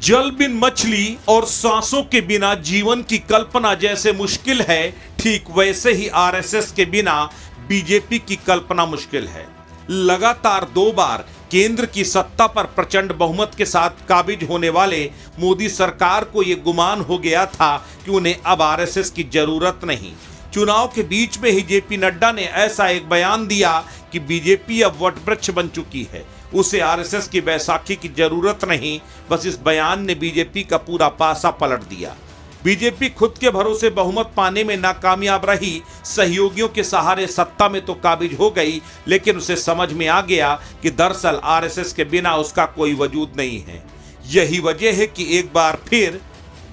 जल बिन मछली और सांसों के बिना जीवन की कल्पना जैसे मुश्किल है, ठीक वैसे ही आरएसएस के बिना बीजेपी की कल्पना मुश्किल है। लगातार 2 बार केंद्र की सत्ता पर प्रचंड बहुमत के साथ काबिज होने वाले मोदी सरकार को यह गुमान हो गया था कि उन्हें अब आरएसएस की जरूरत नहीं। चुनाव के बीच में ही जेपी नड्डा ने ऐसा एक बयान दिया कि बीजेपी अब वटवृक्ष बन चुकी है, उसे आरएसएस की बैसाखी की जरूरत नहीं। बस इस बयान ने बीजेपी का पूरा पासा पलट दिया। बीजेपी खुद के भरोसे बहुमत पाने में नाकामयाब रही, सहयोगियों के सहारे सत्ता में तो काबिज हो गई, लेकिन उसे समझ में आ गया कि दरअसल आरएसएस के बिना उसका कोई वजूद नहीं है। यही वजह है कि एक बार फिर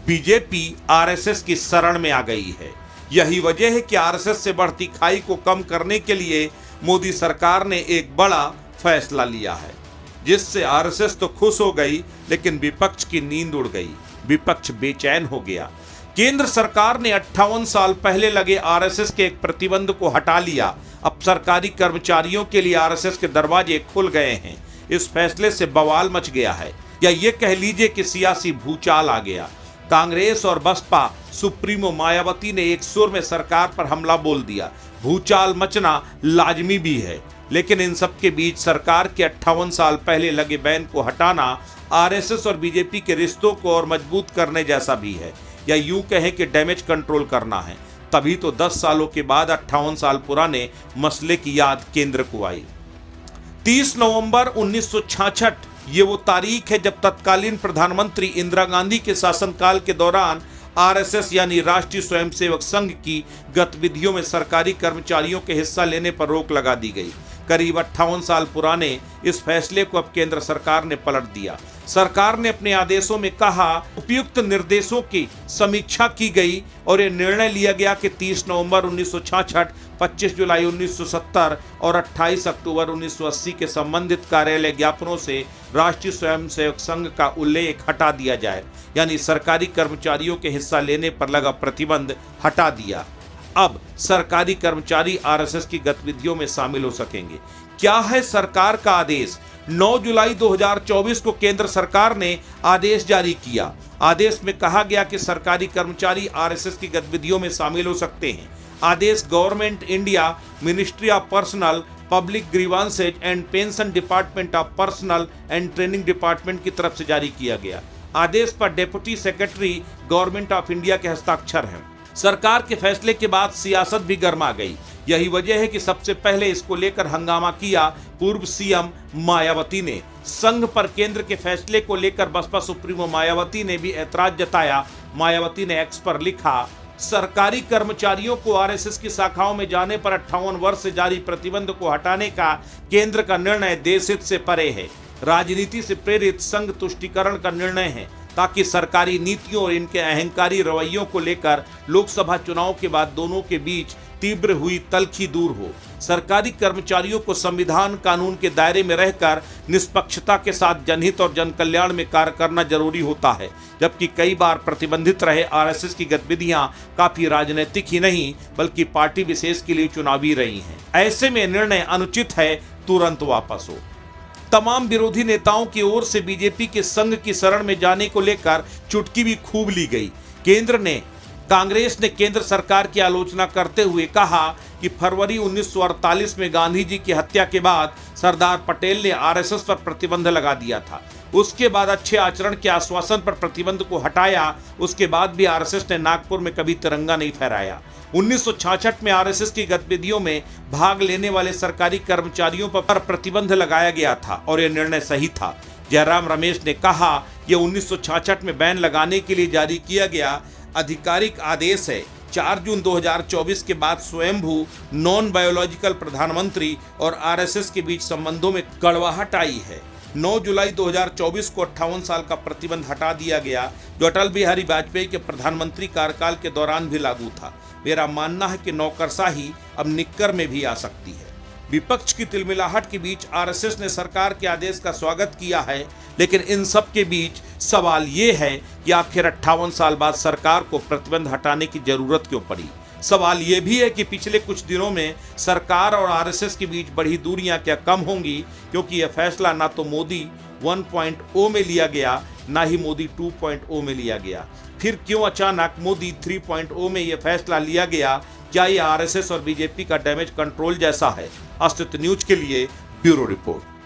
बीजेपी आरएसएस की शरण में आ गई है। यही वजह है कि आरएसएस से बढ़ती खाई को कम करने के लिए मोदी सरकार ने एक बड़ा फैसला लिया है, जिससे आरएसएस तो खुश हो गई, लेकिन विपक्ष की नींद उड़ गई, विपक्ष बेचैन हो गया। केंद्र सरकार ने 58 साल पहले लगे आरएसएस के एक प्रतिबंध को हटा लिया। अब सरकारी कर्मचारियों के लिए आरएसएस के दरवाजे खुल गए हैं। इस फैसले से बवाल मच गया है, या ये कह लीजिए कि सियासी भूचाल आ गया। कांग्रेस और बसपा सुप्रीमो मायावती ने एक सुर में सरकार पर हमला बोल दिया। भूचाल मचना लाजमी भी है, लेकिन इन सब के बीच सरकार के 58 साल पहले लगे बैन को हटाना आरएसएस और बीजेपी के रिश्तों को और मजबूत करने जैसा भी है, या यूं कहें कि डैमेज कंट्रोल करना है। तभी तो 10 सालों के बाद 58 साल पुराने मसले की याद केंद्र को आई। 30 नवंबर 1966 ये वो तारीख है जब तत्कालीन प्रधानमंत्री इंदिरा गांधी के शासनकाल के दौरान आरएसएस यानी राष्ट्रीय स्वयंसेवक संघ की गतिविधियों में सरकारी कर्मचारियों के हिस्सा लेने पर रोक लगा दी गई। करीब 58 साल पुराने इस फैसले को अब केंद्र सरकार ने पलट दिया। सरकार ने अपने आदेशों में कहा, उपयुक्त निर्देशों की समीक्षा की गई और यह निर्णय लिया गया कि 30 नवंबर 1966, 25 जुलाई 1970 और 28 अक्टूबर 1980 के संबंधित कार्यालय ज्ञापनों से राष्ट्रीय स्वयंसेवक संघ का उल्लेख हटा दिया जाए, यानी सरकारी कर्मचारियों के हिस्सा लेने पर लगा प्रतिबंध हटा दिया। अब सरकारी कर्मचारी आरएसएस की गतिविधियों में शामिल हो सकेंगे। क्या है सरकार का आदेश? 9 जुलाई 2024 को केंद्र सरकार ने आदेश जारी किया। आदेश में कहा गया कि सरकारी कर्मचारी आरएसएस की गतिविधियों में शामिल हो सकते हैं। आदेश government India, ministry of personnel, public grievances and pension department of personnel and training department की तरफ से जारी किया गया। आदेश पर deputy secretary government of India के हस्ताक्षर हैं। सरकार के फैसले के बाद सियासत भी गर्मा गई। यही वजह है कि सबसे पहले इसको लेकर हंगामा किया पूर्व सीएम मायावती ने। संघ पर केंद्र के फैसले को लेकर बसपा सुप्रीमो मायावती ने भी ऐतराज जताया। मायावती ने एक्स पर लिखा, सरकारी कर्मचारियों को आरएसएस की शाखाओं में जाने पर 58 वर्ष से जारी प्रतिबंध को हटाने का केंद्र का निर्णय देशहित से परे है। राजनीति से प्रेरित संघ तुष्टीकरण का निर्णय है, ताकि सरकारी नीतियों और इनके अहंकारी रवैयों को लेकर लोकसभा चुनाव के बाद दोनों के बीच तीव्र हुई तल्खी दूर हो। सरकारी कर्मचारियों को संविधान कानून के दायरे में रहकर निष्पक्षता के साथ जनहित और जन कल्याण में कार्य करना जरूरी होता है, जबकि कई बार प्रतिबंधित रहे आरएसएस की गतिविधियां काफी राजनीतिक ही नहीं बल्कि पार्टी विशेष के लिए चुनावी रही हैं। ऐसे में निर्णय अनुचित है, तुरंत वापस हो। तमाम विरोधी नेताओं की ओर से बीजेपी के संघ की शरण में जाने को लेकर चुटकी भी खूब ली गई। कांग्रेस ने केंद्र सरकार की आलोचना करते हुए कहा कि फरवरी 1948 में गांधी जी की हत्या के बाद सरदार पटेल ने आरएसएस पर प्रतिबंध लगा दिया था। उसके बाद अच्छे आचरण के आश्वासन पर प्रतिबंध को हटाया। उसके बाद भी आरएसएस ने नागपुर में कभी तिरंगा नहीं फहराया। 1966 में आरएसएस की गतिविधियों में भाग लेने वाले सरकारी कर्मचारियों पर प्रतिबंध लगाया गया था और यह निर्णय सही था। जयराम रमेश ने कहा, यह 1966 में बैन लगाने के लिए जारी किया गया आधिकारिक आदेश है। 4 जून 2024 के बाद स्वयंभू नॉन बायोलॉजिकल प्रधानमंत्री और आरएसएस के बीच संबंधों में कड़वाहट आई है। 9 जुलाई 2024 को 58 साल का प्रतिबंध हटा दिया गया, जो अटल बिहारी वाजपेयी के प्रधानमंत्री कार्यकाल के दौरान भी लागू था। मेरा मानना है कि नौकरशाही अब निक्कर में भी आ सकती है। विपक्ष की तिलमिलाहट के बीच आरएसएस ने सरकार के आदेश का स्वागत किया है, लेकिन इन सब के बीच सवाल ये है कि आखिर 58 साल बाद सरकार को प्रतिबंध हटाने की जरूरत क्यों पड़ी। सवाल ये भी है कि पिछले कुछ दिनों में सरकार और आरएसएस के बीच बढ़ी दूरियां क्या कम होंगी, क्योंकि यह फैसला ना तो मोदी 1.0 में लिया गया ना ही मोदी 2.0 में लिया गया। फिर क्यों अचानक मोदी 3.0 में यह फैसला लिया गया? क्या ये आरएसएस और बीजेपी का डैमेज कंट्रोल जैसा है? अस्तित्व न्यूज के लिए ब्यूरो रिपोर्ट।